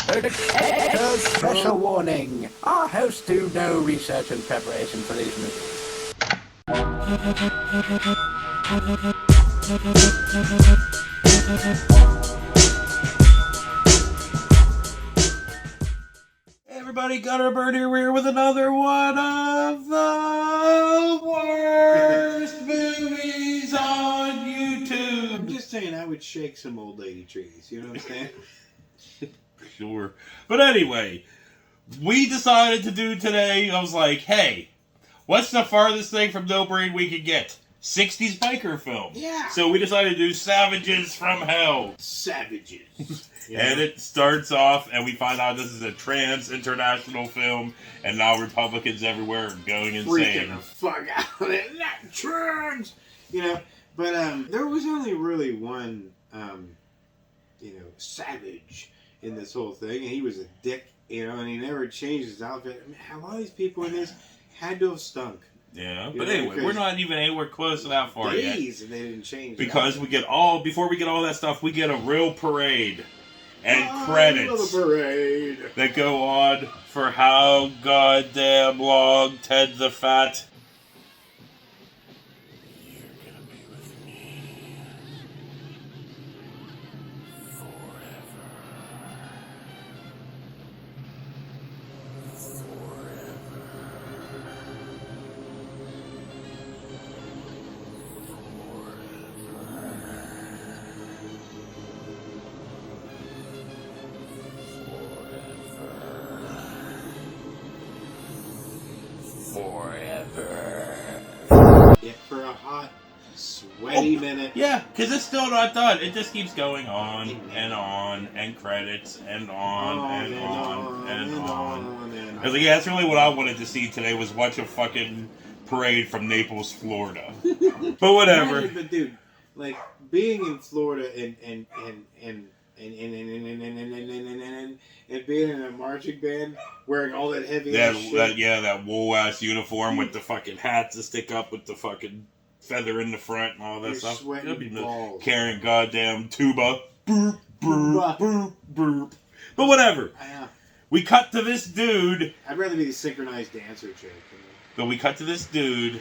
Special warning. Our hosts do no research and preparation for these movies. Hey everybody, Gutterbird here with another one of the worst movies on YouTube. I'm just saying I would shake some old lady trees, you know what I'm saying? Sure. But anyway, we decided to do today, I was like, hey, what's the farthest thing from No Brain we could get? 60s biker film. Yeah. So we decided to do Savages from Hell. Savages. Yeah. And it starts off, and we find out this is a trans-international film, and now Republicans everywhere are going insane. Freaking the fuck out of it. Not trans! You know, but there was only really one, savage in this whole thing, and he was a dick, and he never changed his outfit. I mean, a lot of these people in this had to have stunk. Yeah, but anyway, we're not even anywhere close to that far yet. And they didn't change. Because before we get all that stuff, we get a real parade and credits parade that go on for how goddamn long Ted the Fat. You're gonna be with me forever. Yeah, for a hot, sweaty minute. Yeah, because it's still not done. It just keeps going on and on, and credits, and on, and on, and on. I was like, yeah, that's really what I wanted to see today, was watch a fucking parade from Naples, Florida. But whatever. But dude, like, being in Florida and being in a marching band, wearing all that heavy ass shit. That wool ass uniform with the fucking hats that stick up with the fucking feather in the front and all that stuff. Carrying goddamn tuba. Boop, boop, boop, boop. But whatever. We cut to this dude. I'd rather be the synchronized dancer chick. But we cut to this dude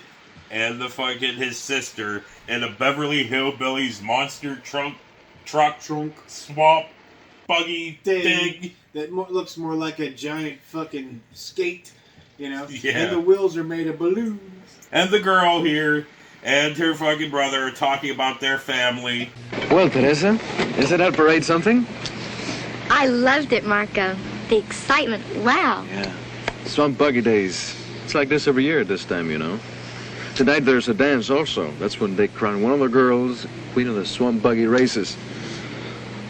and the fucking his sister in a Beverly Hillbillies monster trunk swamp buggy thing that looks more like a giant fucking skate, Yeah. And the wheels are made of balloons. And the girl here and her fucking brother are talking about their family. Well, Teresa, isn't that parade something? I loved it, Marco. The excitement, wow. Yeah. Swamp Buggy Days. It's like this every year at this time, you know. Tonight there's a dance also. That's when they crown one of the girls queen of the Swamp Buggy races.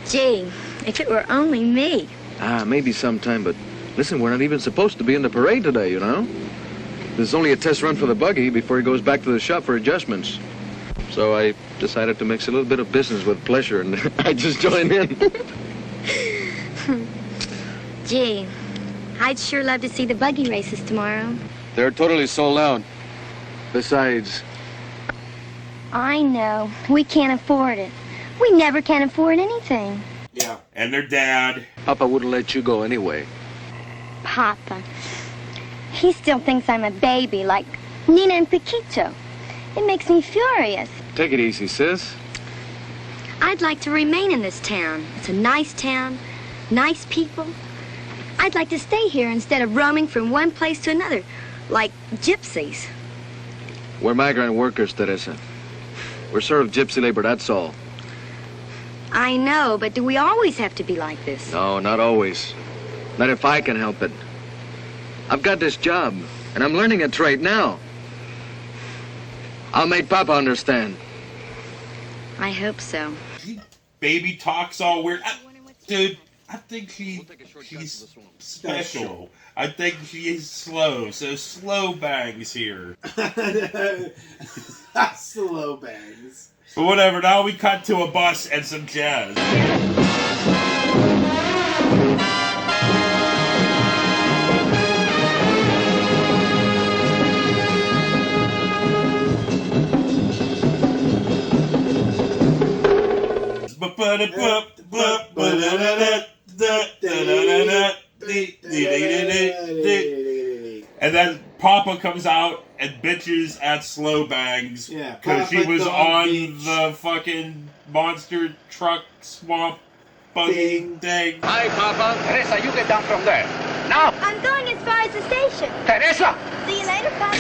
Gee, if it were only me. Maybe sometime, but listen, we're not even supposed to be in the parade today, you know. There's only a test run for the buggy before he goes back to the shop for adjustments. So I decided to mix a little bit of business with pleasure, and I just joined in. Gee, I'd sure love to see the buggy races tomorrow. They're totally sold out. Besides... I know. We can't afford it. We never can afford anything. Yeah. And their dad. Papa wouldn't let you go anyway. Papa. He still thinks I'm a baby, like Nina and Paquito. It makes me furious. Take it easy, sis. I'd like to remain in this town. It's a nice town, nice people. I'd like to stay here instead of roaming from one place to another, like gypsies. We're migrant workers, Teresa. We're sort of gypsy labor, that's all. I know, but do we always have to be like this? No, not always. Not if I can help it. I've got this job, and I'm learning a trade now. I'll make Papa understand. I hope so. Baby talks all weird. Dude, I think she's special. I think she's slow, so slow bangs here. Slow bangs. But whatever, now we cut to a bus and some jazz. And then Papa comes out and bitches at Slow Bangs because she was on the fucking monster truck swamp buggy thing. Hi, Papa. Teresa, you get down from there. Now. I'm going as far as the station. Teresa! See you later, Papa.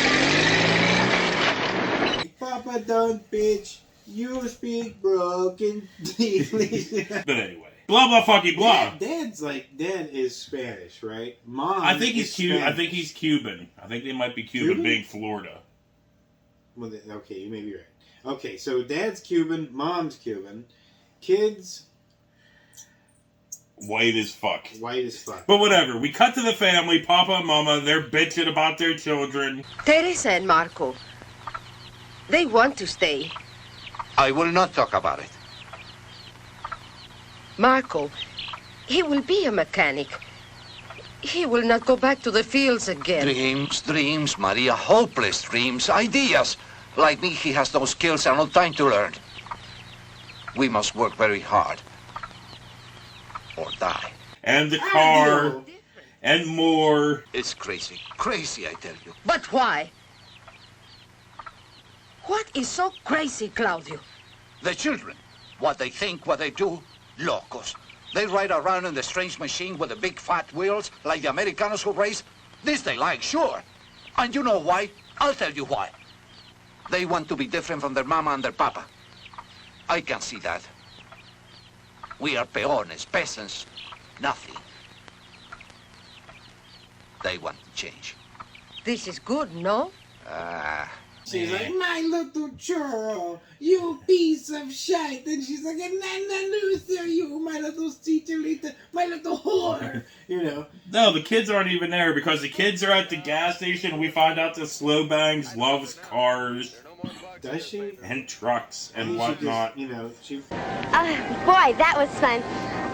Papa, don't bitch. You speak broken English. But anyway, blah blah fucking blah. Dad is Spanish, right? Mom, I think he's Cuban. Spanish. I think he's Cuban. I think they might be Cuban, being Florida. Well, okay, you may be right. Okay, so Dad's Cuban, Mom's Cuban, kids White as fuck. white as fuck. But whatever. We cut to the family. Papa and Mama. They're bitching about their children. Teresa and Marco, they want to stay. I will not talk about it. Marco, he will be a mechanic. He will not go back to the fields again. Dreams, Maria. Hopeless dreams. Ideas. Like me, he has no skills and no time to learn. We must work very hard. Or die. And the car. And more. It's crazy. Crazy, I tell you. But why? What is so crazy, Claudio? The children. What they think, what they do. Locos. They ride around in the strange machine with the big fat wheels like the Americanos who race. This they like, sure. And you know why? I'll tell you why. They want to be different from their mama and their papa. I can see that. We are peones, peasants, nothing. They want to change. This is good, no? She's like, my little churro, you piece of shit. And she's like, na loser, you, my little teacherita, my little whore. You know? No, the kids aren't even there because the kids are at the gas station. We find out that Slow Bangs loves cars. Does she? And trucks and She whatnot. just, you know, she... Boy, that was fun.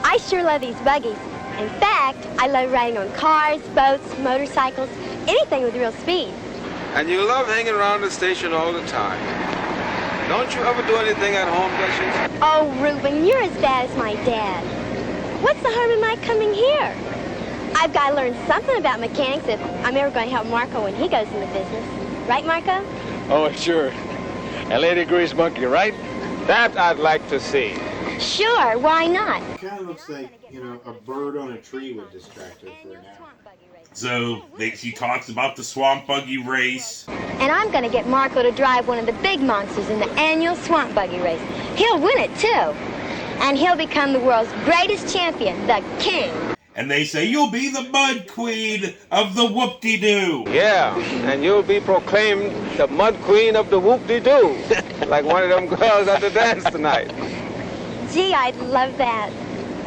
I sure love these buggies. In fact, I love riding on cars, boats, motorcycles, anything with real speed. And you love hanging around the station all the time. Don't you ever do anything at home, Duchess? Oh, Reuben, you're as bad as my dad. What's the harm in my coming here? I've got to learn something about mechanics if I'm ever going to help Marco when he goes into business. Right, Marco? Oh, sure. A lady grease monkey, right? That I'd like to see. Sure, why not? It kind of looks like, you know, a bird on a tree would distract her for an hour. So she talks about the swamp buggy race. And I'm going to get Marco to drive one of the big monsters in the annual swamp buggy race. He'll win it, too. And he'll become the world's greatest champion, the king. And they say, you'll be the mud queen of the whoop-de-doo. Yeah, and you'll be proclaimed the mud queen of the whoop-de-doo. Like one of them girls at the dance tonight. Gee, I'd love that.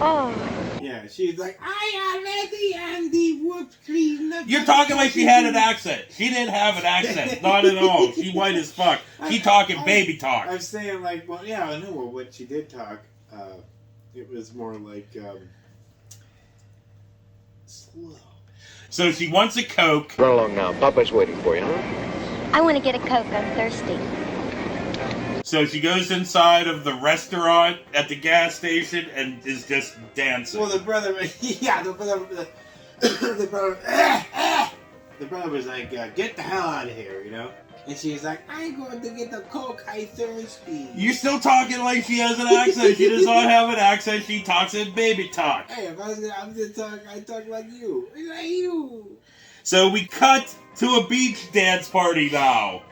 Oh. Yeah, she's like, I already am the whoop queen. You're talking like she had an accent. She didn't have an accent. Not at all. She white as fuck. She talking baby talk. I'm saying, like, well, yeah, I know what she did talk. It was more like, slow. So she wants a Coke. Run along now. Papa's waiting for you, huh? I want to get a Coke. I'm thirsty. So she goes inside of the restaurant at the gas station and is just dancing. Well, the brother, yeah, the brother, the brother was like, get the hell out of here, you know? And she's like, I'm going to get the Coke, I thirsty. You're still talking like she has an accent. She does not have an accent. She talks in baby talk. Hey, if I was gonna talk, I talk like you. Like you. So we cut to a beach dance party now.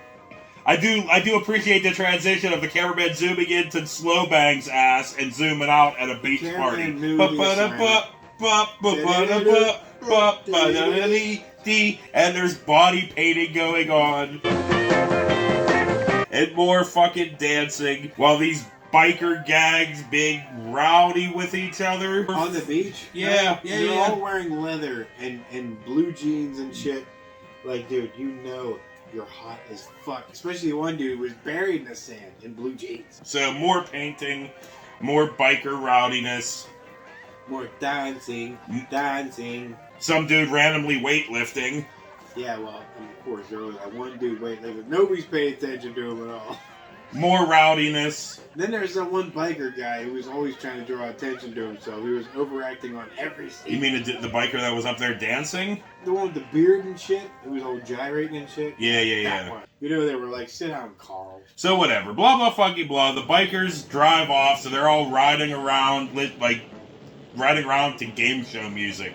I do appreciate the transition of the cameraman zooming into Slow Bang's ass and zooming out at a beach party. And there's body painting going on. And more fucking dancing while these biker gangs being rowdy with each other. On the beach? Yeah, They're all wearing leather and blue jeans and shit. Like, dude, you know you're hot as fuck. Especially one dude was buried in the sand in blue jeans. So more painting, more biker rowdiness. More dancing. Some dude randomly weightlifting. Yeah, well, of course, there was that one dude weightlifting. Nobody's paying attention to him at all. More rowdiness. Then there's that one biker guy who was always trying to draw attention to himself. He was overacting on every scene. You mean the biker that was up there dancing? The one with the beard and shit? Who was all gyrating and shit? Yeah. That one. You know, they were like, sit down, Carl. So whatever. Blah, blah, fucky, blah. The bikers drive off, so they're all riding around, riding around to game show music.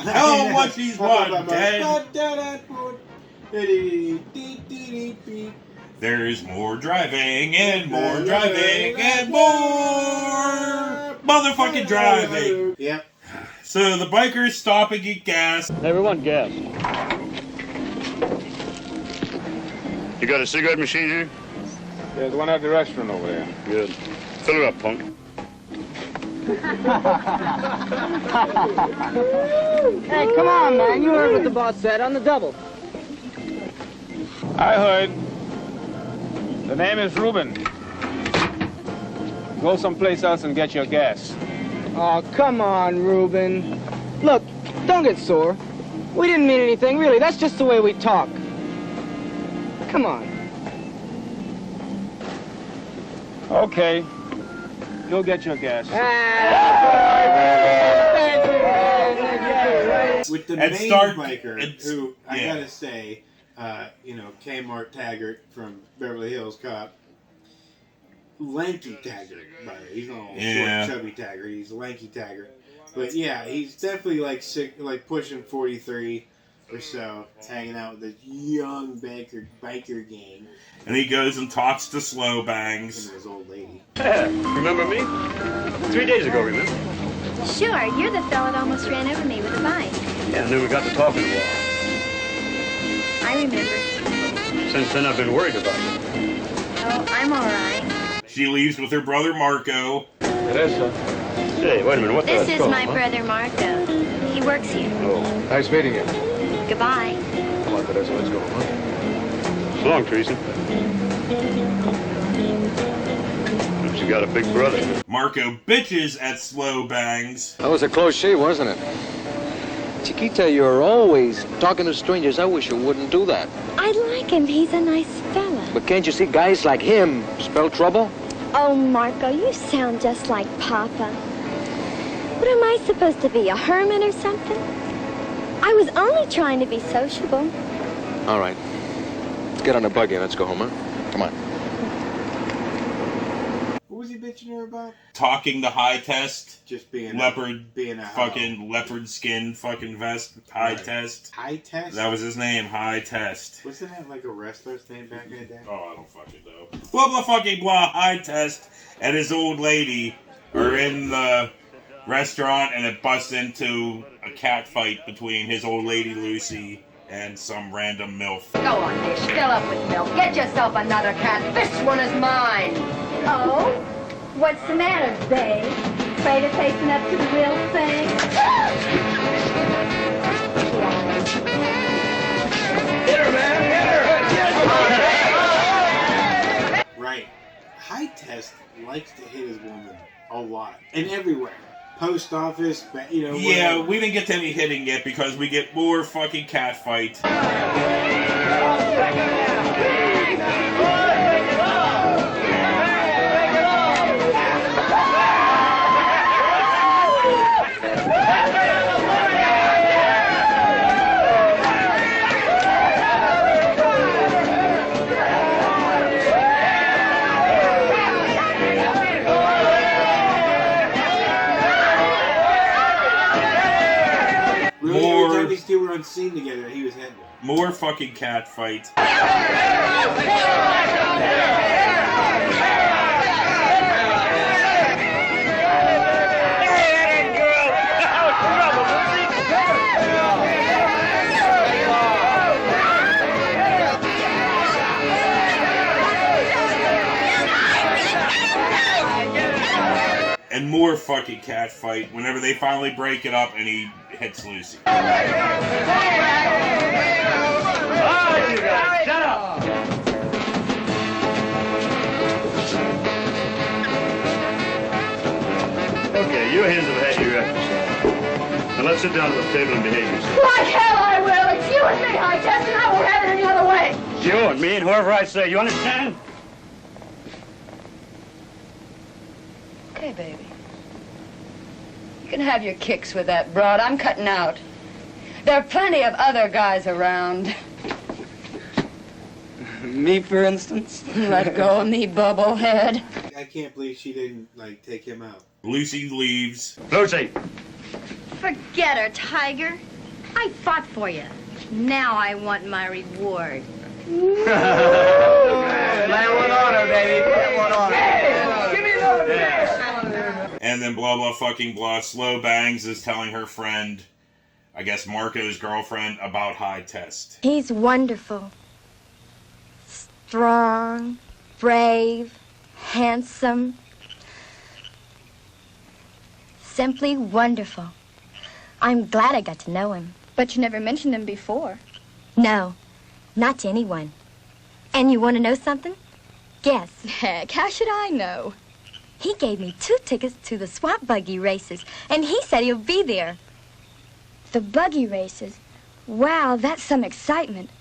Oh, what she's one dead. There's more driving and more driving and more motherfucking driving. Yep. So the bikers stop and get gas. Everyone gas. You got a cigarette machine here? There's one at the restaurant over there. Good. Fill her up, punk. Hey, come on, man. You heard what the boss said on the double. I heard. The name is Ruben. Go someplace else and get your gas. Oh, come on, Ruben. Look, don't get sore. We didn't mean anything, really. That's just the way we talk. Come on. Okay. Go get your gas. With the And main start- biker, it's- who, I yeah. gotta say, Kmart Taggart from Beverly Hills Cop. Lanky Taggart, by the way. He's not all Yeah. short, chubby Taggart. He's lanky Taggart. But yeah, he's definitely like pushing 43 or so, hanging out with this young biker gang. And he goes and talks to Slow Bangs. And his old lady. Remember me? 3 days ago, remember? Sure, you're the fellow that almost ran over me with a bike. Yeah, and then we got to talking a while. I remember. Since then, I've been worried about you. Oh, I'm all right. She leaves with her brother Marco. Teresa. Hey, wait a minute, what the This hell's is going my on? brother Marco. He works here. Oh, Nice meeting you. Goodbye. Come on, Teresa, let's go, huh? so long, Teresa. Hope you got a big brother. Marco bitches at Slow Bangs. That was a close shave, wasn't it? Chiquita, you're always talking to strangers. I wish you wouldn't do that. I like him. He's a nice fella. But can't you see guys like him spell trouble? Oh, Marco, you sound just like Papa. What am I supposed to be, a hermit or something? I was only trying to be sociable. All right. Let's get on the buggy and let's go home, huh? Come on. What was he bitching her about? Talking to High Test. Just being Leopard. being a Fucking leopard skin fucking vest. High Right. Test. High Test? That was his name, High Test. Wasn't that like a wrestler's name back in the day? Oh, I don't fucking know. Blah, blah, fucking blah. High Test and his old lady are in the restaurant, and it busts into a cat fight between his old lady Lucy and some random MILF. Go on, Dish. Fill up with milk. Get yourself another cat. This one is mine. Oh? What's the matter, babe? Afraid of facing up to the real thing? Right. High Test likes to hit his woman a lot. And everywhere. Post office, Yeah, whatever. we didn't get to any hitting yet because we get more fucking cat fight. Really, More- every time these two were on scene together, he was hitting her. More fucking cat fight. And more fucking cat fight whenever they finally break it up and he hits Lucy. Shut up! Let's sit down at the table and behave yourself. Like hell I will. It's you and me, High Test, and I won't have it any other way. It's you and me and whoever I say. You understand? Okay, baby. You can have your kicks with that broad. I'm cutting out. There are plenty of other guys around. Me, for instance? Let go of me, bubblehead. I can't believe she didn't, like, take him out. Lucy leaves. Lucy! Forget her, Tiger. I fought for you. Now I want my reward. Lay one on her, baby. Lay one on her. Give me another And then blah blah fucking blah. Slow Bangs is telling her friend, I guess Marco's girlfriend, about High Test. He's wonderful. Strong, brave, handsome. Simply wonderful. I'm glad I got to know him. But you never mentioned him before. No, not to anyone. And you want to know something? Guess. Heck, how should I know? He gave me 2 tickets to the swamp buggy races, and he said he'll be there. The buggy races? Wow, that's some excitement.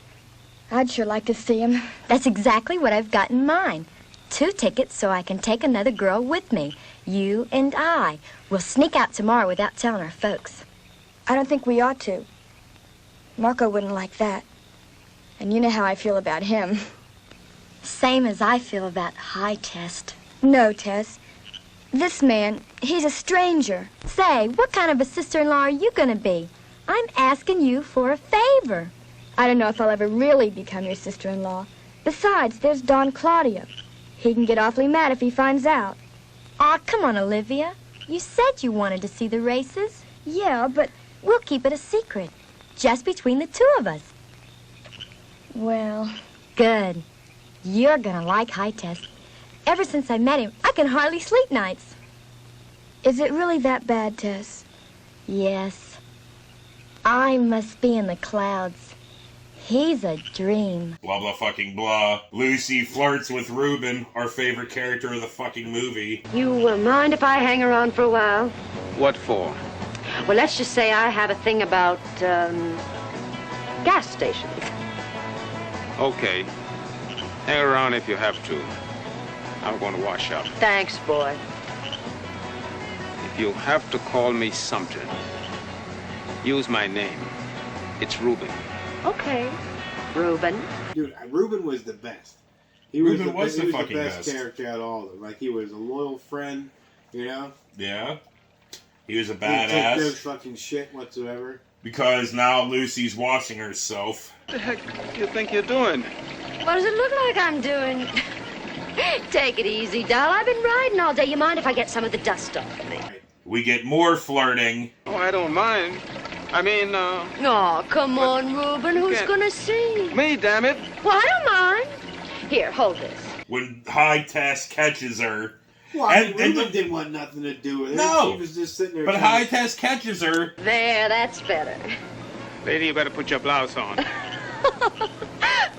I'd sure like to see him. That's exactly what I've got in mind. 2 tickets so I can take another girl with me. You and I. We'll sneak out tomorrow without telling our folks. I don't think we ought to. Marco wouldn't like that. And you know how I feel about him. Same as I feel about High Test. No, Tess. This man, he's a stranger. Say, what kind of a sister-in-law are you gonna be? I'm asking you for a favor. I don't know if I'll ever really become your sister-in-law. Besides, there's Don Claudio. He can get awfully mad if he finds out. Aw, come on, Olivia. You said you wanted to see the races. Yeah, but... We'll keep it a secret. Just between the 2 of us. Well... Good. You're gonna like High Test. Ever since I met him, I can hardly sleep nights. Is it really that bad, Tess? Yes. I must be in the clouds. He's a dream. Blah blah fucking blah. Lucy flirts with Ruben, our favorite character of the fucking movie. You mind if I hang around for a while? What for? Well, let's just say I have a thing about, gas stations. Okay. Hang around if you have to. I'm going to wash up. Thanks, boy. If you have to call me something, use my name. It's Ruben. Okay. Ruben. Dude, Ruben was the best. He Ruben was the the fucking best best character out of all of them. Like, he was a loyal friend, you know? Yeah. He was a He didn't take no badass. fucking shit whatsoever. Because now Lucy's washing herself. What the heck do you think you're doing? What does it look like I'm doing? Take it easy, doll. I've been riding all day. You mind if I get some of the dust off of me? We get more flirting. Oh, I don't mind. I mean, Oh, come on, Ruben. Who's can't- gonna see? me, damn it. Well, I don't mind. Here, hold this. When High Test catches her. Well, I mean, And Ruben the- didn't want nothing to do with it. No. He was just sitting there. But trying High to- Test catches her. There, that's better. Lady, you better put your blouse on.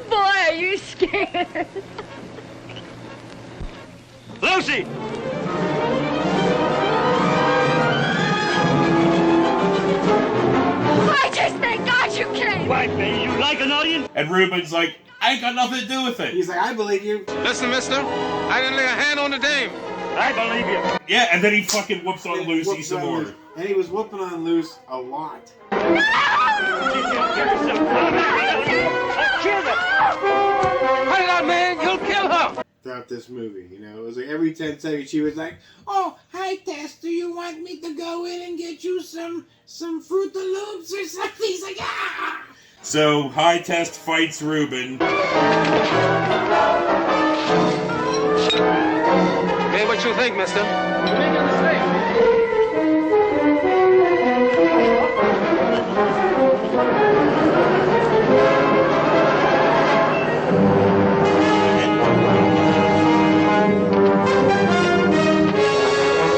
Boy, are you scared? Lucy! I just thank God you came! What, baby, you like an audience? And Ruben's like, I ain't got nothing to do with it. He's like, I believe you. Listen, mister, I didn't lay a hand on the dame. I believe you. Yeah, and then he fucking whoops on Lucy Whooped some on more. Luce. And he was whooping on Luce a lot. Give yourself Cut it out, man. You'll kill her. Throughout this movie, you know, it was like every 10 seconds she was like, "Oh, hi Tess, do you want me to go in and get you some Fruit of Loops or something?" He's like, "Ah!" So High Test fights Ruben. Hey, what you think, mister? You're making a mistake.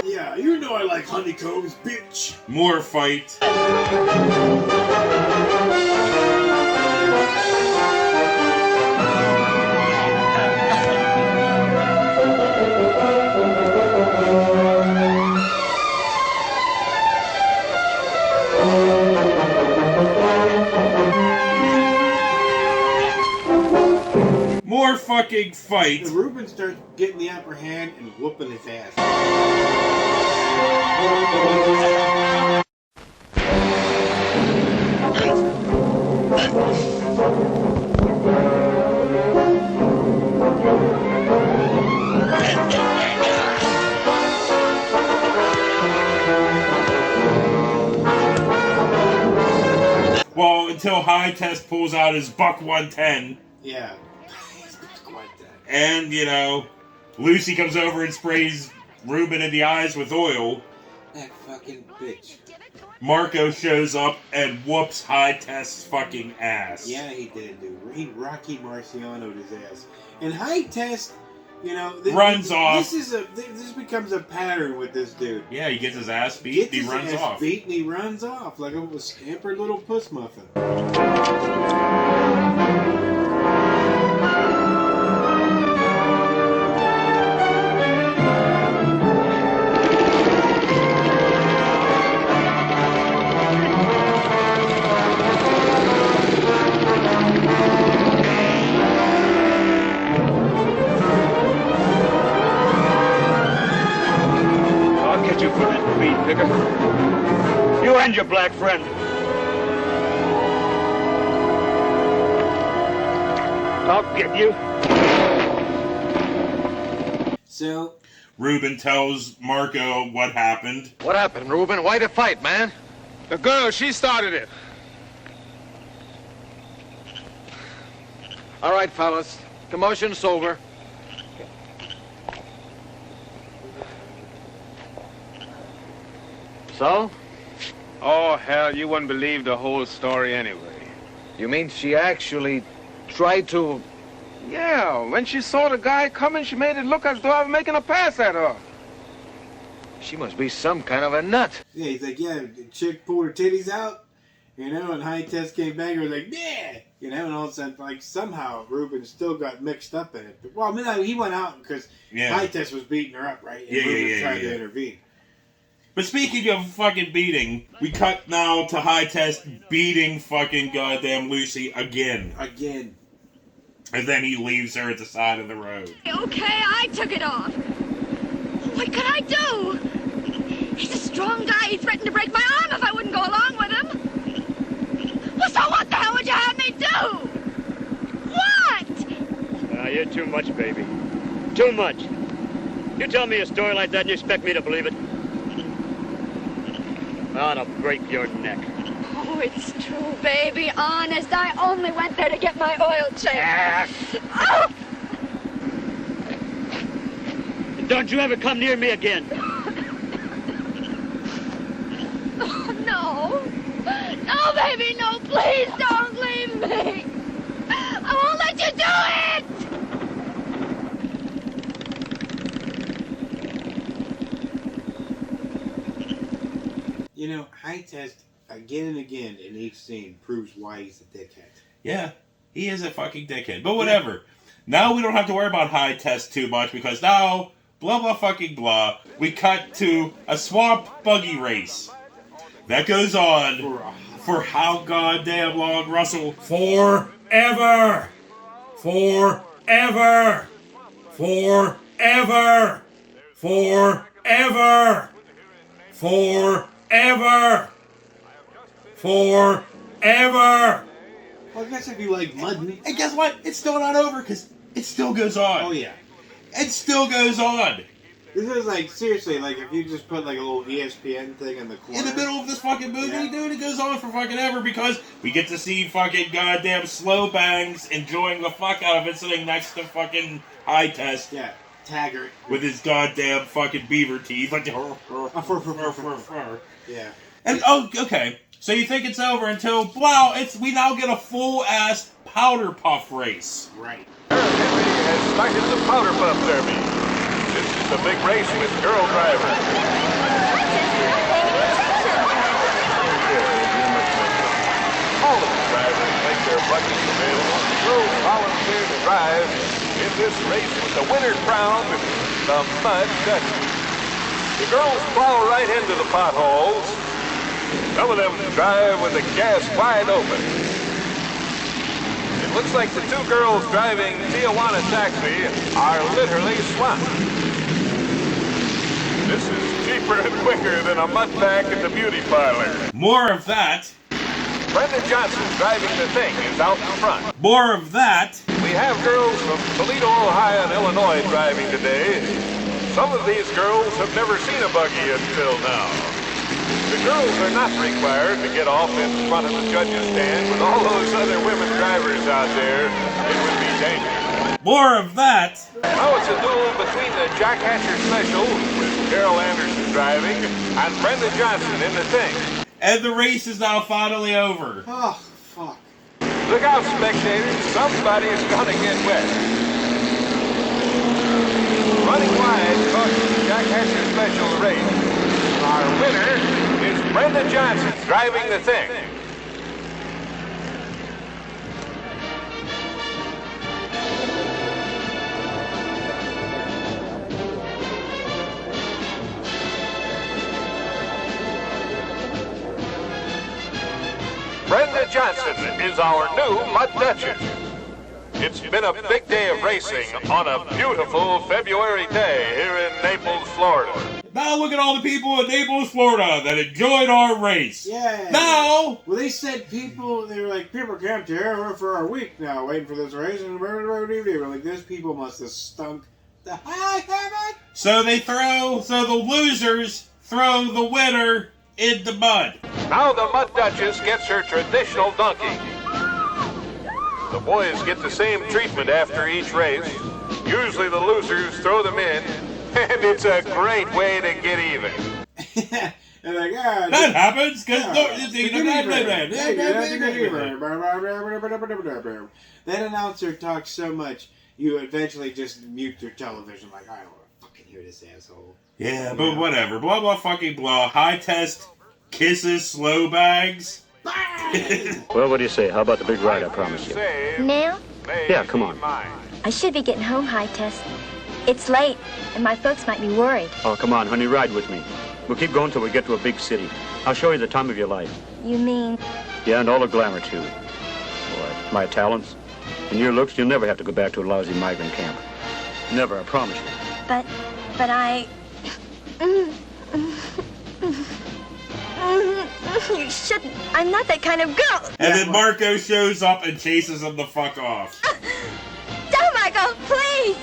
Yeah, you know I like honeycombs, bitch. More fight. more fucking fight. The Reuben starts getting the upper hand and whooping his ass. Well, until High Test pulls out his Buck 110. Yeah. And, you know, Lucy comes over and sprays Reuben in the eyes with oil. That fucking bitch. Marco shows up and whoops High Test's fucking ass. Yeah, he did, dude. He Rocky Marciano'd his ass. And High Test, you know, runs off. This becomes a pattern with this dude. Yeah, he gets his ass beat and he runs off. Beat and he runs off like a scampered little puss muffin. You for that weed picker. You and your black friend. I'll get you. So, Reuben tells Marco what happened. What happened, Reuben? Why the fight, man? The girl, she started it. All right, fellas. Commotion's over. So? Oh, hell, you wouldn't believe the whole story anyway. You mean she actually tried to... Yeah, when she saw the guy coming, she made it look as though I was making a pass at her. She must be some kind of a nut. yeah, he's like, yeah, the chick pulled her titties out, you know, and High Test came back and was like, yeah, you know, and all of a sudden, like, somehow Reuben still got mixed up in it. But, well, no, he went out because High Test was beating her up, right? And Reuben tried to intervene. But speaking of fucking beating, we cut now to High Test beating fucking goddamn Lucy again. Again. And then he leaves her at the side of the road. Okay, I took it off. What could I do? He's a strong guy. He threatened to break my arm if I wouldn't go along with him. Well, so what the hell would you have me do? What? You're too much, baby. Too much. You tell me a story like that and you expect me to believe it? I'll break your neck. Oh, it's true, baby. Honest. I only went there to get my oil changed. Oh! Don't you ever come near me again. Oh, no. No, baby, no. Please don't leave me. I won't let you do it. You know, High Test, again and again in each scene, proves why he's a dickhead. Yeah, he is a fucking dickhead. But whatever. Now we don't have to worry about High Test too much because now, blah blah fucking blah, we cut to a swamp buggy race. That goes on for how goddamn long, Russell? Forever! Forever! Forever! Forever! Forever! Forever! Well, I guess if you like mudding. And guess what? It's still not over because it still goes on. Oh, yeah. It still goes on. This is like, seriously, like if you just put like a little ESPN thing in the corner. In the middle of this fucking movie, dude, it goes on for fucking ever because we get to see fucking goddamn Slow Bangs enjoying the fuck out of it sitting next to fucking High Test. Yeah, Taggart. With his goddamn fucking beaver teeth. Like, yeah. And, oh, okay. So you think it's over until, wow, we now get a full-ass powder puff race. Right. Has started the powder puff derby. This is the big race with girl drivers. All of the drivers make their buggies available. Girls volunteer to drive in this race with the winner crowned the Mud Ducky. The girls plow right into the potholes. Some of them drive with the gas wide open. It Looks like the two girls driving Tijuana Taxi are literally swamped. This is cheaper and quicker than a mud pack at the beauty parlor. More of that. Brenda Johnson driving the thing is out in front. More of that. We have girls from Toledo, Ohio, and Illinois driving today. Some of these girls have never seen a buggy until now. The girls are not required to get off in front of the judge's stand with all those other women drivers out there. It would be dangerous. More of that. Now it's a duel between the Jack Hatcher Special, with Carol Anderson driving, and Brenda Johnson in the thing. And the race is now finally over. Oh, fuck. Look out, spectators. Somebody's gonna get wet. Running wide, causes the Jack Hatcher Special race. Our winner is Brenda Johnson driving the thing. Brenda Johnson is our new Mud Duchess. It's been a big day of racing on a beautiful February day here in Naples, Florida. Now look at all the people in Naples, Florida that enjoyed our race. Yeah. Now. Well, they said they were like, people camped here for a week now waiting for this race. And like, those people must have stunk the high heaven. So the losers throw the winner in the mud. Now the Mud Duchess gets her traditional donkey. The boys get the same treatment after each race. Usually the losers throw them in, and it's a great way to get even. And like, that happens because that announcer talks so much, you eventually just mute your television. Like, I don't want to fucking hear this asshole. Yeah, but whatever. Blah, blah, fucking blah. High test, kisses, slow bags. Well, what do you say? How about the big ride I promised you? Now? Yeah, come on. I should be getting home, High Test. It's late, and my folks might be worried. Oh, come on, honey, ride with me. We'll keep going till we get to a big city. I'll show you the time of your life. You mean? Yeah, and all the glamour, too. Boy, my talents and your looks, you'll never have to go back to a lousy migrant camp. Never, I promise you. But I... You shouldn't. I'm not that kind of girl. And then Marco shows up and chases him the fuck off. Don't, Michael, please!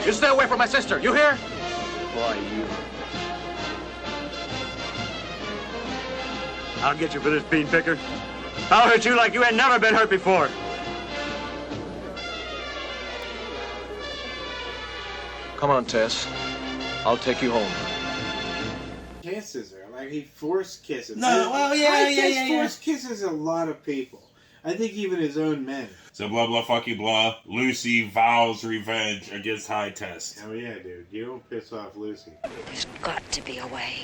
You stay away from my sister, you hear? Boy, you... I'll get you for this bean picker. I'll hurt you like you ain't never been hurt before. Come on, Tess. I'll take you home. Kisses her. Like, he forced kisses. No, well, yeah. Forced kisses a lot of people. I think even his own men. So blah, blah, fucky, blah. Lucy vows revenge against High Test. Oh, yeah, dude. You don't piss off Lucy. There's got to be a way.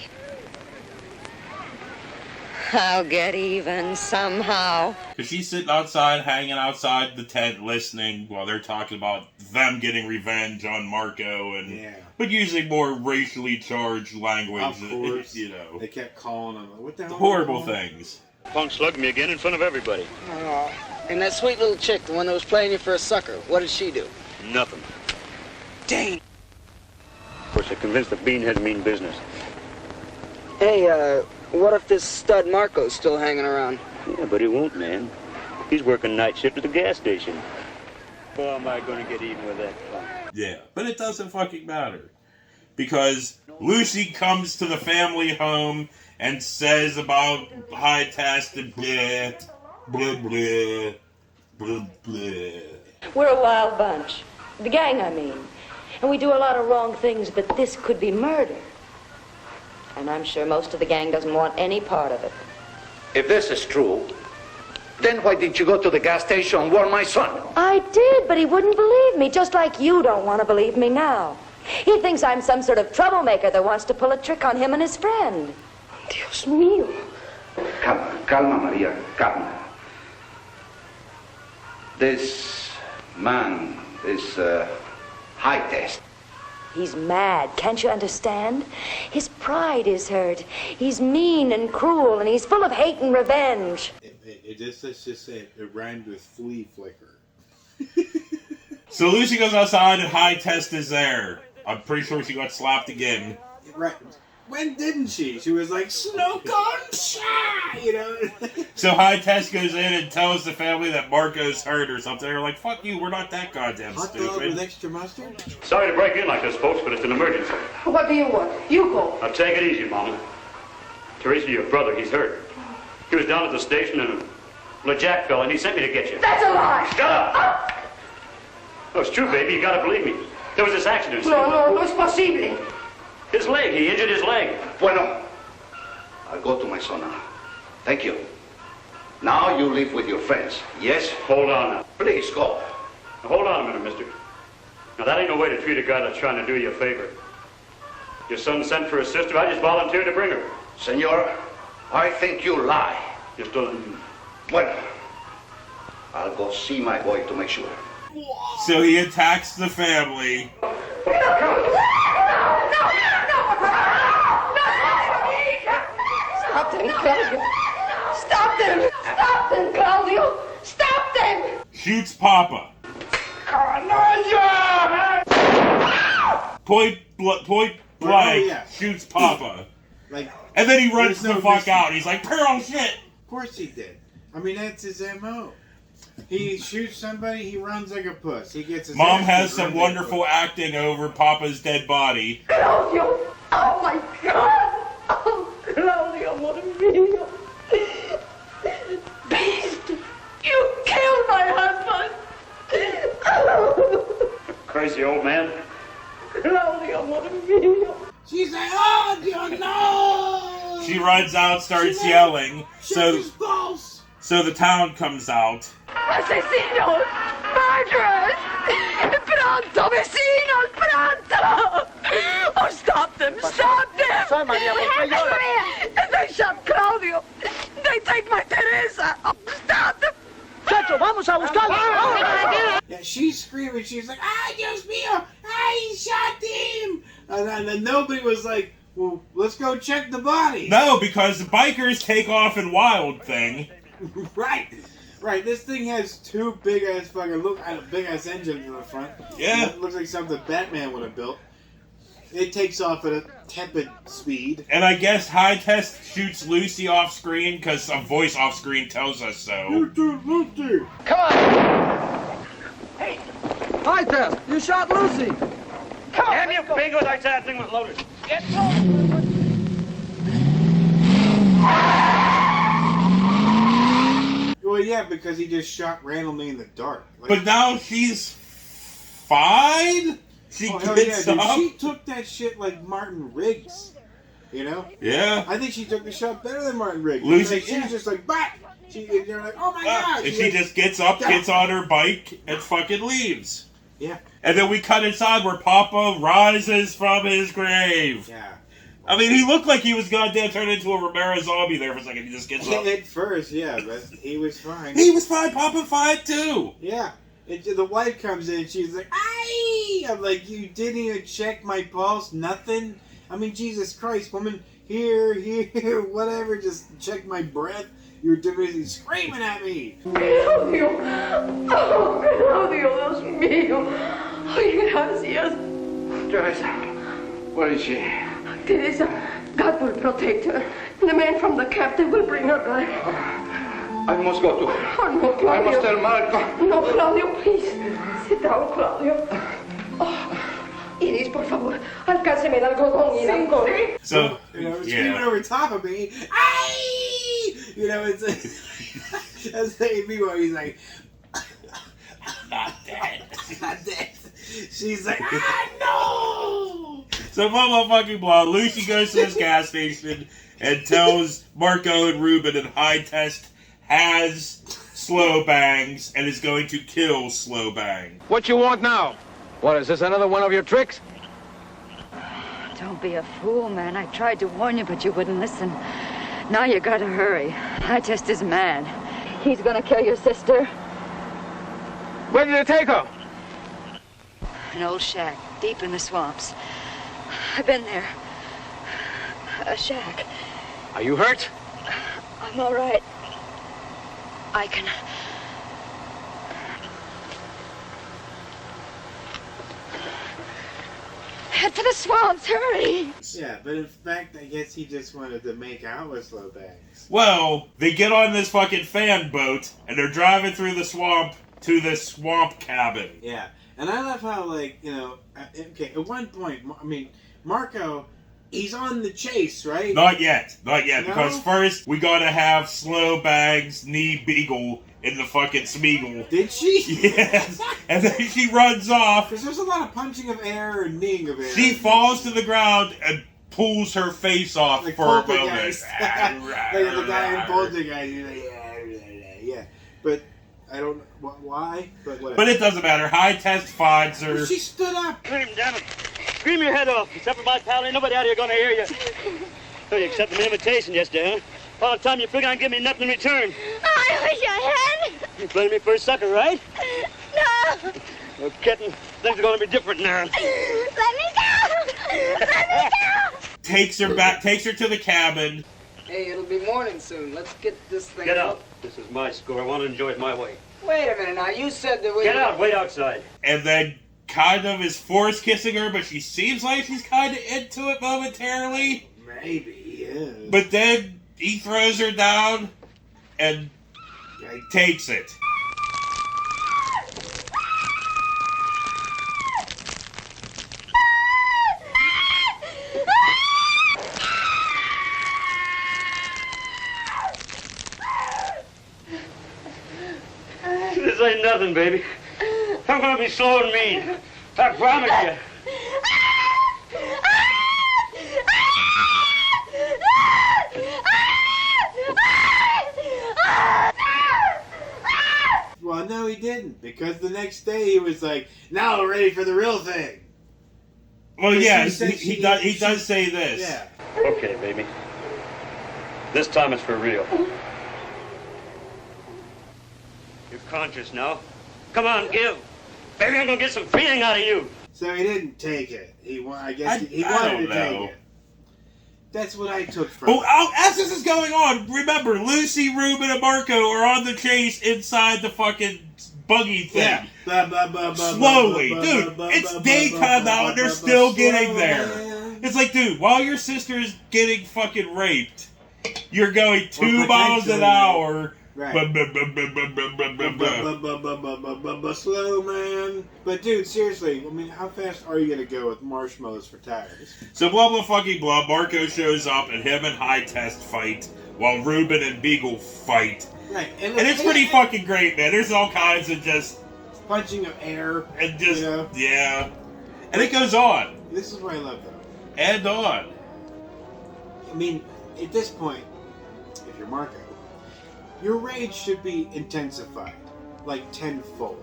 I'll get even somehow. Because she's sitting outside, hanging outside the tent, listening while they're talking about them getting revenge on Marco, and but using more racially charged language. Of course. You know. They kept calling him, what the hell? Horrible things. Punk slugged me again in front of everybody. Oh, and that sweet little chick, the one that was playing you for a sucker, what did she do? Nothing. Dang. Of course, they're convinced that beanheads mean business. Hey, what if this stud Marco's still hanging around? Yeah, but he won't, man. He's working night shift at the gas station. How am I going to get even with that punk? Yeah, but it doesn't fucking matter. Because Lucy comes to the family home and says about High Test and blah, blah, blah, blah, blah. We're a wild bunch. The gang, I mean. And we do a lot of wrong things, but this could be murder. And I'm sure most of the gang doesn't want any part of it. If this is true, then why didn't you go to the gas station and warn my son? I did, but he wouldn't believe me, just like you don't want to believe me now. He thinks I'm some sort of troublemaker that wants to pull a trick on him and his friend. Dios mío. Calma, Maria, calma. This man is High Test. He's mad, can't you understand? His pride is hurt. He's mean and cruel, and he's full of hate and revenge. Let's just say it rhymed with flea flicker. So Lucy goes outside and High Test is there. I'm pretty sure she got slapped again. Right. When didn't she? She was like, snow cone, shy, you know? So High Test goes in and tells the family that Marco's hurt or something. They're like, fuck you, we're not that goddamn Hot stupid. dog with extra mustard? Sorry to break in like this, folks, but it's an emergency. What do you want? You go. Now take it easy, Mama. Teresa, your brother, he's hurt. He was down at the station and a Jack fell and he sent me to get you. That's a lie. Shut up! No, it's true, baby. You gotta believe me. There was this accident. No es posible. His leg. He injured his leg. Bueno, I'll go to my son now. Thank you. Now you live with your friends, yes? Hold on now. Please, go. Now, hold on a minute, mister. Now, that ain't no way to treat a guy that's trying to do you a favor. Your son sent for his sister. I just volunteered to bring her. Senor, I think you lie. You still... Bueno, I'll go see my boy to make sure. So he attacks the family. Stop them, Claudio. Stop them. Stop them, Claudio. Stop them. Shoots Papa. Point blank, shoots Papa. Like, and then he runs there's the no fuck mystery. out. He's like, Pearl, shit. Of course he did. I mean, that's his M.O. He shoots somebody, he runs like a puss. He gets his Mom ass has beat, some runs wonderful like acting over Papa's dead body. Claudio. Oh, my God. Oh, Claudio, amor mío. Beast. You killed my husband. Crazy old man. Claudio, amor mío. She's like, oh, Dios, no! She runs out, starts yelling. So the town comes out. Asesinos! Murderers! Pronto, vecinos, pronto! Oh, stop them! Stop them! Sorry, Maria, They shot Claudio! They take my Teresa! Oh, stop them! Chacho, vamos a buscarlo! Yeah, she's screaming. She's like, "Ay, Dios mío! I shot him!" And then nobody was like, "Well, let's go check the body." No, because the bikers take off in Wild Thing. Right. This thing has two big ass big ass engines in the front. Yeah. It looks like something Batman would have built. It takes off at a tepid speed. And I guess High Test shoots Lucy off screen because a voice off screen tells us so. Lucy! Come on! Hey! High Test, you shot Lucy! Come on! Damn you, fingers, I said that thing was loaded. Get loaded! Well, yeah, because he just shot randomly in the dark. Like, But now she's fine? She gets dude. up? She took that shit like Martin Riggs. You know? Yeah. I think she took the shot better than Martin Riggs. Lucy- Like, she was just like, "Bat!" They're like, "Oh my god!" And she just gets up, gets on her bike, and fucking leaves. Yeah. And then we cut inside where Papa rises from his grave. Yeah. I mean, he looked like he was goddamn turned into a Romero zombie there for a second. He just gets up. At first, yeah, but he was fine. He was fine. Papa fine too. Yeah. The wife comes in, she's like, "Aye!" I'm like, "You didn't even check my pulse, nothing." I mean, Jesus Christ, woman, here, whatever, just check my breath. You're busy screaming at me. Claudio. Oh, Claudio, Dios mío. Ay, gracias. Teresa, where is she? Teresa, God will protect her. The men from the captain will bring her back. I must go to her. Oh, no, Claudio. I must tell Marco. No, Claudio, please. Sit down, Claudio. Oh, Iris, por favor, alcánceme el algodón y el alcohol. So, screaming over top of me. Aye! You know, it's like, that's like meanwhile he's like, not dead. Not dead. She's like, no! So blah fucking blah. Lucy goes to this gas station and tells Marco and Ruben that High Test has Slow Bangs and is going to kill Slow Bang. What you want now? What, is this another one of your tricks? Don't be a fool, man. I tried to warn you, but you wouldn't listen. Now you gotta hurry. High Test is mad. He's gonna kill your sister. Where did you take her? An old shack, deep in the swamps. I've been there. A shack. Are you hurt? I'm all right. I can... get to the swamps, hurry! Yeah, but in fact, I guess he just wanted to make out with slow bags. Well, they get on this fucking fan boat, and they're driving through the swamp to this swamp cabin. Yeah, and I love how, like, you know, okay, at one point, I mean, Marco, he's on the chase, right? Not yet, No? because first we gotta have Slow Bags knee Beagle in the fucking Smeagol. Did she? Yes, and then she runs off. Because there's a lot of punching of air and kneeing of air. She falls to the ground and pulls her face off Like for a moment. Poltergeist. Like the guy in Poltergeist. He's like, yeah. But I don't know why, but whatever. But it doesn't matter. High Test finds her. Well, she stood up. Scream, damn it. Scream your head off. Except for my pal, ain't nobody out here gonna hear you. So you accepted my invitation yesterday, huh? All the time you figure on giving me nothing in return. I wish I had. You playing me for a sucker, right? No! Well, kitten, things are gonna be different now. Let me go! Let me go! Takes her to the cabin. Hey, it'll be morning soon. Let's get this thing Get out. This is my score. I want to enjoy it my way. Wait a minute now. You said that we... Get out. Wait outside. And then kind of is force kissing her, but she seems like she's kind of into it momentarily. Maybe, yeah. But then he throws her down and takes it. This ain't nothing, baby. I'm gonna be slow and mean. I promise you. Well, no, he didn't. Because the next day he was like, now we're ready for the real thing. Well, yeah, he does say this. Yeah. Okay, baby. This time it's for real. You're conscious now. Come on, give. Baby, I'm gonna get some feeling out of you. So he didn't take it. He wanted to take it. That's what I took from it. Oh, as this is going on, remember, Lucy, Ruben, and Marco are on the chase inside the fucking buggy thing. Yeah. Slowly. Dude, it's daytime now and they're still getting there. It's like, dude, while your sister is getting fucking raped, you're going 2 miles an hour. Right. Slow, man. But dude, seriously, I mean, how fast are you gonna go with marshmallows for tires? So blah blah fucking blah. Marco shows up and him and High Test fight while Ruben and Beagle fight. Right. And it's pretty fucking great, man. There's all kinds of just punching of air and just you know? Yeah. And it goes on. This is what I love though. And on. I mean, at this point, if you're Marco, your rage should be intensified, like tenfold.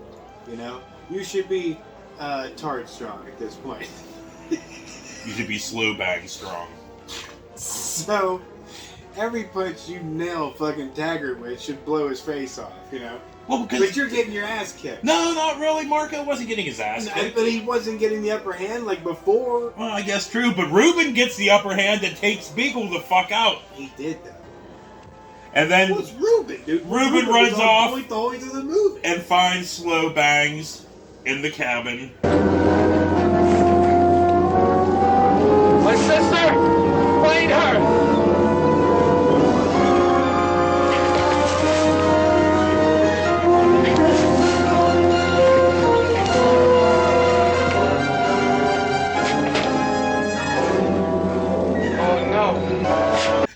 You know, you should be Tard strong at this point. You should be Slow Bag strong. So every punch you nail fucking Taggart with should blow his face off. You know. Well, because but you're getting your ass kicked. No, not really. Marco wasn't getting his ass kicked. But he wasn't getting the upper hand like before. Well, I guess true. But Ruben gets the upper hand and takes Beagle the fuck out. He did though. And then it's Ruben, dude. Ruben runs off the whole way through the movie. And finds Slow Bangs in the cabin. My sister! Find her!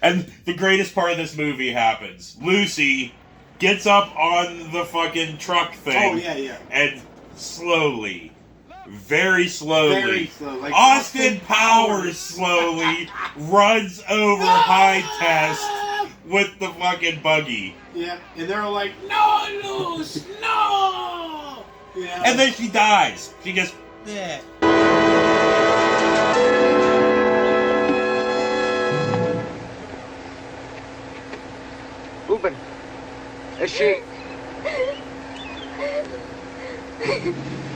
And the greatest part of this movie happens. Lucy gets up on the fucking truck thing. Oh, yeah. And slowly, very slowly, like Austin Powers slowly runs over High Test with the fucking buggy. Yeah, and they're all like, no, Luce, no! Yeah. And then she dies. She just, yeah. Ruben, is she...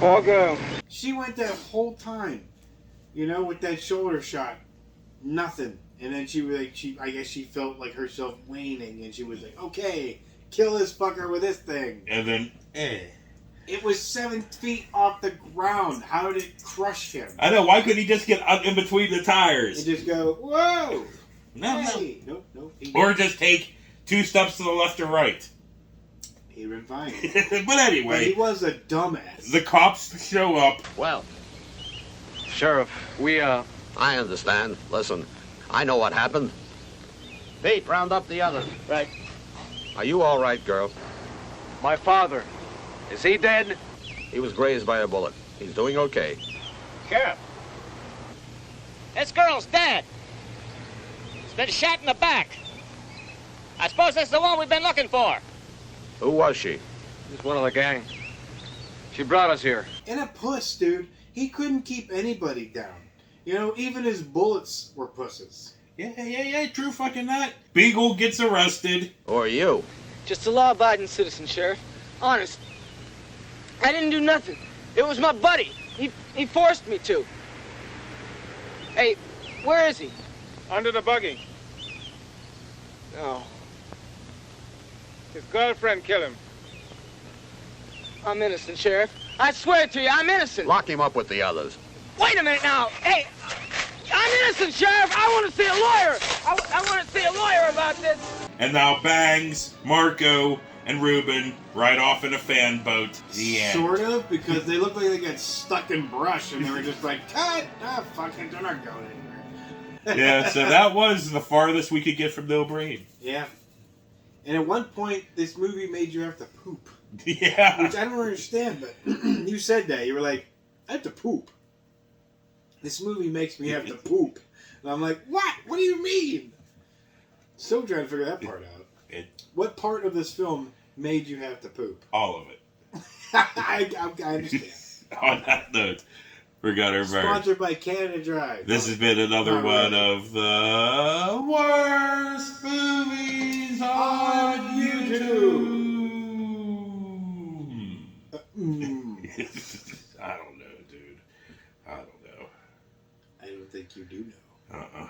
Poor girl. She went that whole time, you know, with that shoulder shot. Nothing. And then I guess she felt like herself waning, and she was like, okay, kill this fucker with this thing. And then, It was 7 feet off the ground. How did it crush him? I know. Why couldn't he just get up in between the tires? And just go, whoa! No, hey. Nope. Or just take 2 steps to the left or right. He'd been fine. But anyway. But he was a dumbass. The cops show up. Well, Sheriff, we, I understand. Listen, I know what happened. Pete, round up the others. Right. Are you all right, girl? my father, is he dead? He was grazed by a bullet. He's doing okay. Sheriff, this girl's dead. She's been shot in the back. I suppose that's the one we've been looking for. Who was she? She's one of the gang. She brought us here. And a puss, dude. He couldn't keep anybody down. You know, even his bullets were pusses. Yeah, true fucking that. Beagle gets arrested. Or you? Just a law-abiding citizen, Sheriff. Honest. I didn't do nothing. It was my buddy. He forced me to. Hey, where is he? Under the buggy. No. His girlfriend killed him. I'm innocent, Sheriff. I swear to you, I'm innocent. Lock him up with the others. Wait a minute now. Hey, I'm innocent, Sheriff. I want to see a lawyer. I want to see a lawyer about this. And now Bangs, Marco, and Ruben ride off in a fan boat. The end. Sort of, because they looked like they got stuck in brush and they were just like, cut! Ah, fuck it, they're not going anywhere. Yeah, so that was the farthest we could get from No Brain. Yeah. And at one point, this movie made you have to poop. Yeah. Which I don't understand, but you said that. You were like, I have to poop. This movie makes me have to poop. And I'm like, what? What do you mean? Still trying to figure that part out. What part of this film made you have to poop? All of it. I understand. On that note, we got our bird. Sponsored by Canada Dry. This has been another one of the worst movies on YouTube. I don't know, dude. I don't know. I don't think you do know.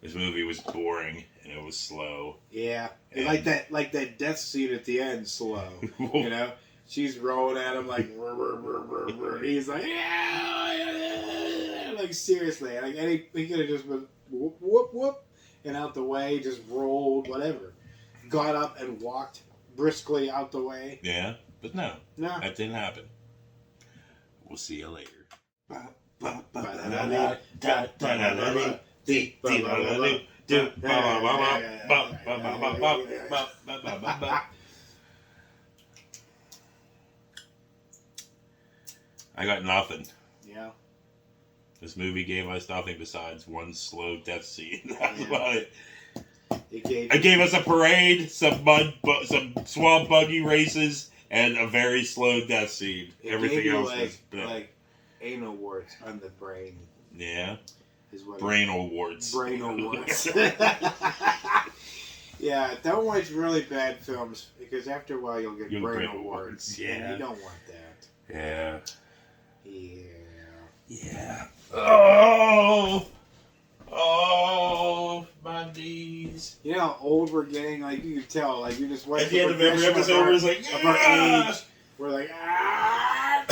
This movie was boring and it was slow. Yeah, And like that death scene at the end, slow. You know, she's rolling at him like, he's like, like seriously, like he could have just been whoop whoop whoop and out the way, just rolled, whatever, got up and walked briskly out the way. Yeah, but no, that didn't happen. We'll see you later. I got nothing. Yeah. This movie gave us nothing besides one slow death scene. That's about it. It gave us a parade, some swamp buggy races, and a very slow death scene. Everything else was like anal warts on the brain. Yeah. Is what Brainal warts. Brainal warts. Yeah, don't watch really bad films because after a while you'll get brainal warts. Yeah. And you don't want that. Yeah. Yeah. Oh, my knees. You know how old we're getting? Like, you can tell. Like, you just watch at the end of every episode, we're like, of our age. We're like, ah!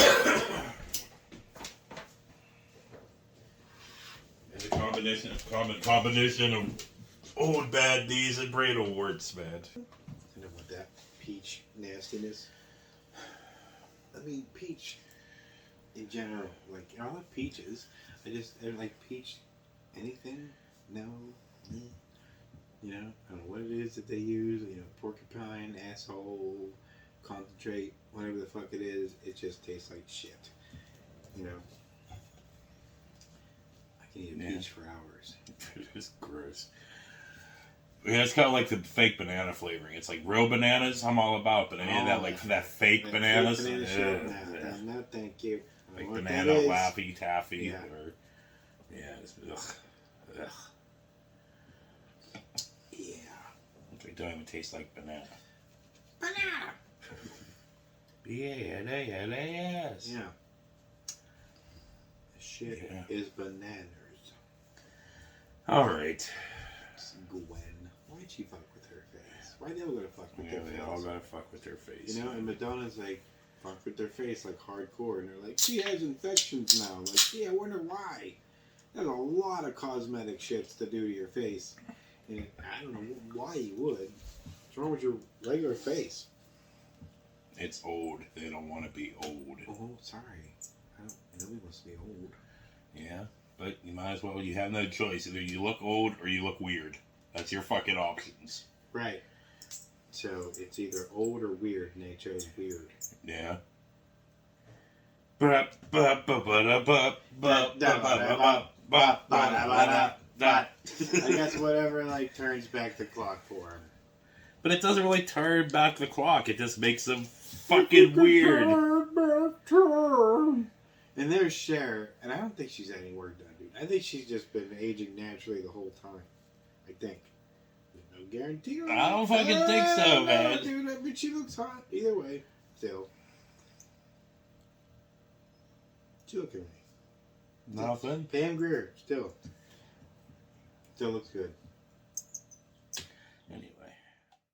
It's a combination of old bad knees and brain warts, man. I don't want that peach nastiness. I mean, peach in general. Like, I love peaches. I don't like peach anything. No. You know, I don't know what it is that they use. You know, porcupine, asshole, concentrate, whatever the fuck it is. It just tastes like shit. You know. I can eat a peach for hours. It's gross. Yeah, it's kind of like the fake banana flavoring. It's like real bananas, I'm all about, but any of that, like that fake bananas, fake banana shit, no, thank you. Like banana Laffy Taffy, Yeah. or it's, ugh. Yeah. They don't even taste like banana. Banana. B-A-N-A-N-A-S. Yeah. Shit is bananas. All right. Gwen. Why'd she fuck with her face? Why they all gotta fuck with their face? They all gotta fuck with their face. You know, and Madonna's like, fuck with their face like hardcore, and they're like, she has infections now. I'm like, gee, I wonder why. There's a lot of cosmetic shits to do to your face, and I don't know why you would. What's wrong with your regular face? It's old. They don't want to be old. Oh, sorry. Nobody wants to be old. Yeah, but you might as well. You have no choice. Either you look old or you look weird. That's your fucking options. Right. So it's either old or weird, and they chose weird. Yeah. I guess whatever like turns back the clock for him. But it doesn't really turn back the clock. It just makes them fucking weird. And there's Cher, and I don't think she's any work done, dude. I think she's just been aging naturally the whole time. I think. There's no guarantee. I don't fucking think so, man. No, dude, I mean, she looks hot. Either way, still. She looking at me. Nothing. Pam Grier, still looks good.